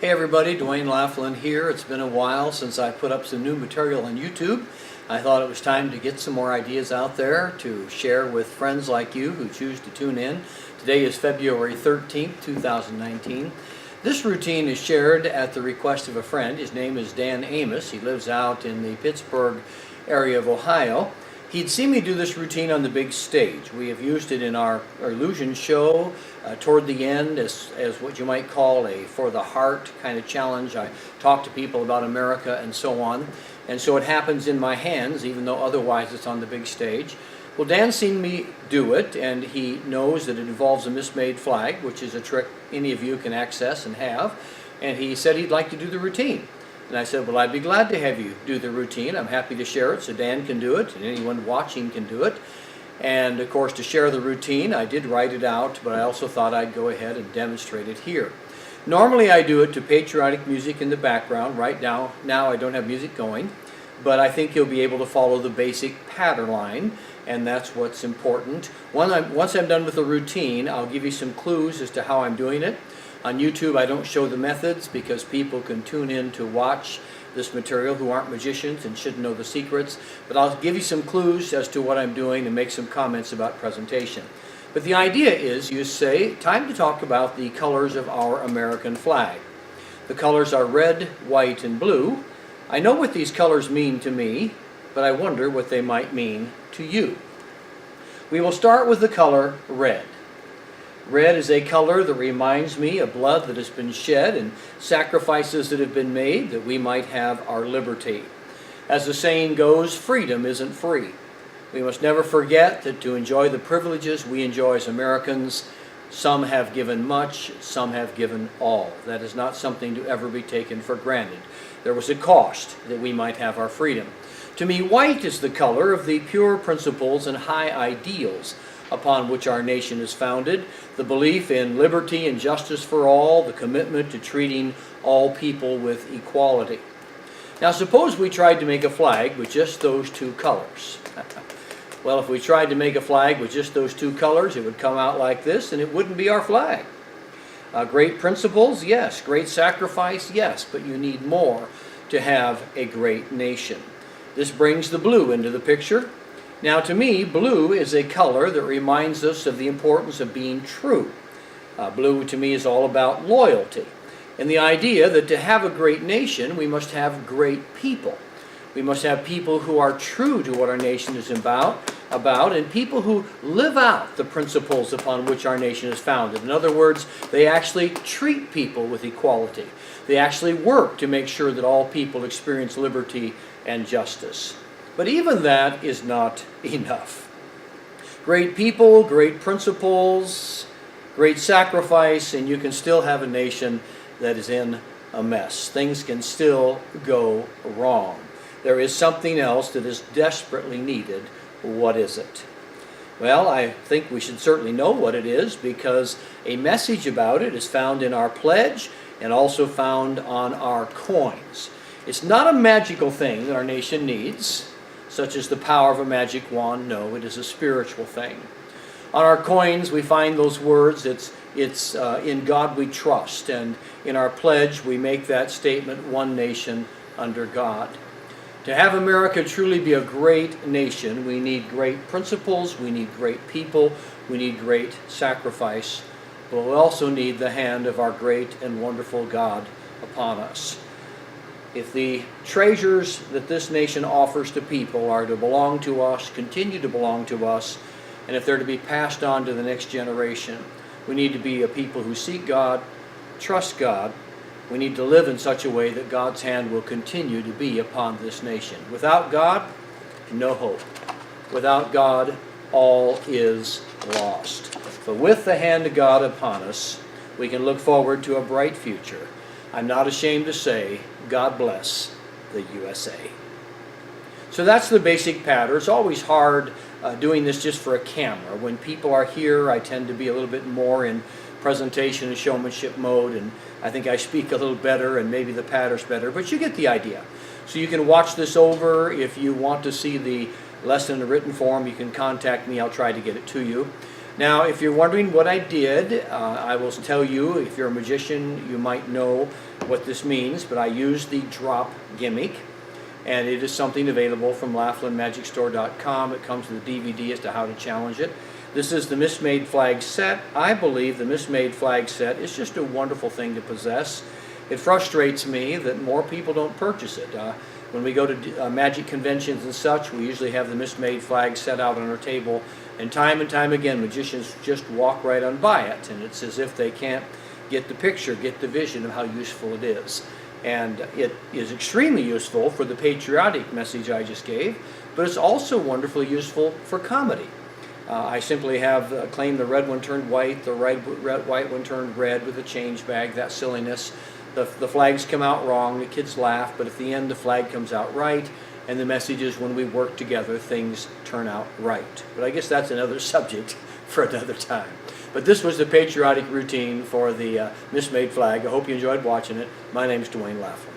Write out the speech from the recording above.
Hey everybody, Dwayne Laughlin here. It's been a while since I put up some new material on YouTube. I thought it was time to get some more ideas out there to share with friends like you who choose to tune in. Today is February 13th, 2019. This routine is shared at the request of a friend. His name is Dan Amos. He lives out in the Pittsburgh area of Ohio. He'd seen me do this routine on the big stage. We have used it in our illusion show toward the end as what you might call a for the heart kind of challenge. I talk to people about America and so on. And so it happens in my hands, even though otherwise it's on the big stage. Well, Dan's seen me do it, and he knows that it involves a mismade flag, which is a trick any of you can access and have. And he said he'd like to do the routine. And I said, well, I'd be glad to have you do the routine. I'm happy to share it so Dan can do it and anyone watching can do it. And of course, to share the routine, I did write it out, but I also thought I'd go ahead and demonstrate it here. Normally I do it to patriotic music in the background. Right now I don't have music going, but I think you'll be able to follow the basic pattern line, and that's what's important. Once I'm done with the routine, I'll give you some clues as to how I'm doing it. On YouTube, I don't show the methods because people can tune in to watch this material who aren't magicians and shouldn't know the secrets. But I'll give you some clues as to what I'm doing and make some comments about presentation. But the idea is, you say, time to talk about the colors of our American flag. The colors are red, white, and blue. I know what these colors mean to me, but I wonder what they might mean to you. We will start with the color red. Red is a color that reminds me of blood that has been shed and sacrifices that have been made that we might have our liberty. As the saying goes, freedom isn't free. We must never forget that to enjoy the privileges we enjoy as Americans, some have given much, some have given all. That is not something to ever be taken for granted. There was a cost that we might have our freedom. To me, white is the color of the pure principles and high ideals upon which our nation is founded, the belief in liberty and justice for all, the commitment to treating all people with equality. Now suppose we tried to make a flag with just those two colors. Well, if we tried to make a flag with just those two colors, it would come out like this, and it wouldn't be our flag. Great principles, yes. Great sacrifice, yes. But you need more to have a great nation. This brings the blue into the picture. Now to me, blue is a color that reminds us of the importance of being true. Blue to me is all about loyalty and the idea that to have a great nation, we must have great people. We must have people who are true to what our nation is about and people who live out the principles upon which our nation is founded. In other words, they actually treat people with equality. They actually work to make sure that all people experience liberty and justice. But even that is not enough. Great people, great principles, great sacrifice, and you can still have a nation that is in a mess. Things can still go wrong. There is something else that is desperately needed. What is it? Well, I think we should certainly know what it is because a message about it is found in our pledge and also found on our coins. It's not a magical thing that our nation needs, such as the power of a magic wand. No, it is a spiritual thing. On our coins we find those words, it's in God we trust, and in our pledge we make that statement, one nation under God. To have America truly be a great nation, we need great principles, we need great people, we need great sacrifice, but we also need the hand of our great and wonderful God upon us. If the treasures that this nation offers to people are to belong to us, continue to belong to us, and if they're to be passed on to the next generation, we need to be a people who seek God, trust God. We need to live in such a way that God's hand will continue to be upon this nation. Without God, no hope. Without God, all is lost. But with the hand of God upon us, we can look forward to a bright future. I'm not ashamed to say, God bless the USA. So that's the basic pattern. It's always hard doing this just for a camera. When people are here, I tend to be a little bit more in presentation and showmanship mode, and I think I speak a little better and maybe the pattern's better, but you get the idea. So you can watch this over. If you want to see the lesson in written form, you can contact me. I'll try to get it to you. Now, if you're wondering what I did, I will tell you. If you're a magician, you might know what this means, but I used the drop gimmick, and it is something available from LaughlinMagicStore.com. It comes with a DVD as to how to challenge it. This is the Mismade Flag set. I believe the Mismade Flag set is just a wonderful thing to possess. It frustrates me that more people don't purchase it. When we go to magic conventions and such, we usually have the Mismade Flag set out on our table, and time again, magicians just walk right on by it, and it's as if they can't get the picture, get the vision of how useful it is. And it is extremely useful for the patriotic message I just gave, but it's also wonderfully useful for comedy. I simply have claimed the red one turned white, the white one turned red with a change bag, that silliness. The flags come out wrong, the kids laugh, but at the end the flag comes out right, and the message is when we work together, things turn out right. But I guess that's another subject for another time. But this was the patriotic routine for the Mismade Flag. I hope you enjoyed watching it. My name is Dwayne Laughlin.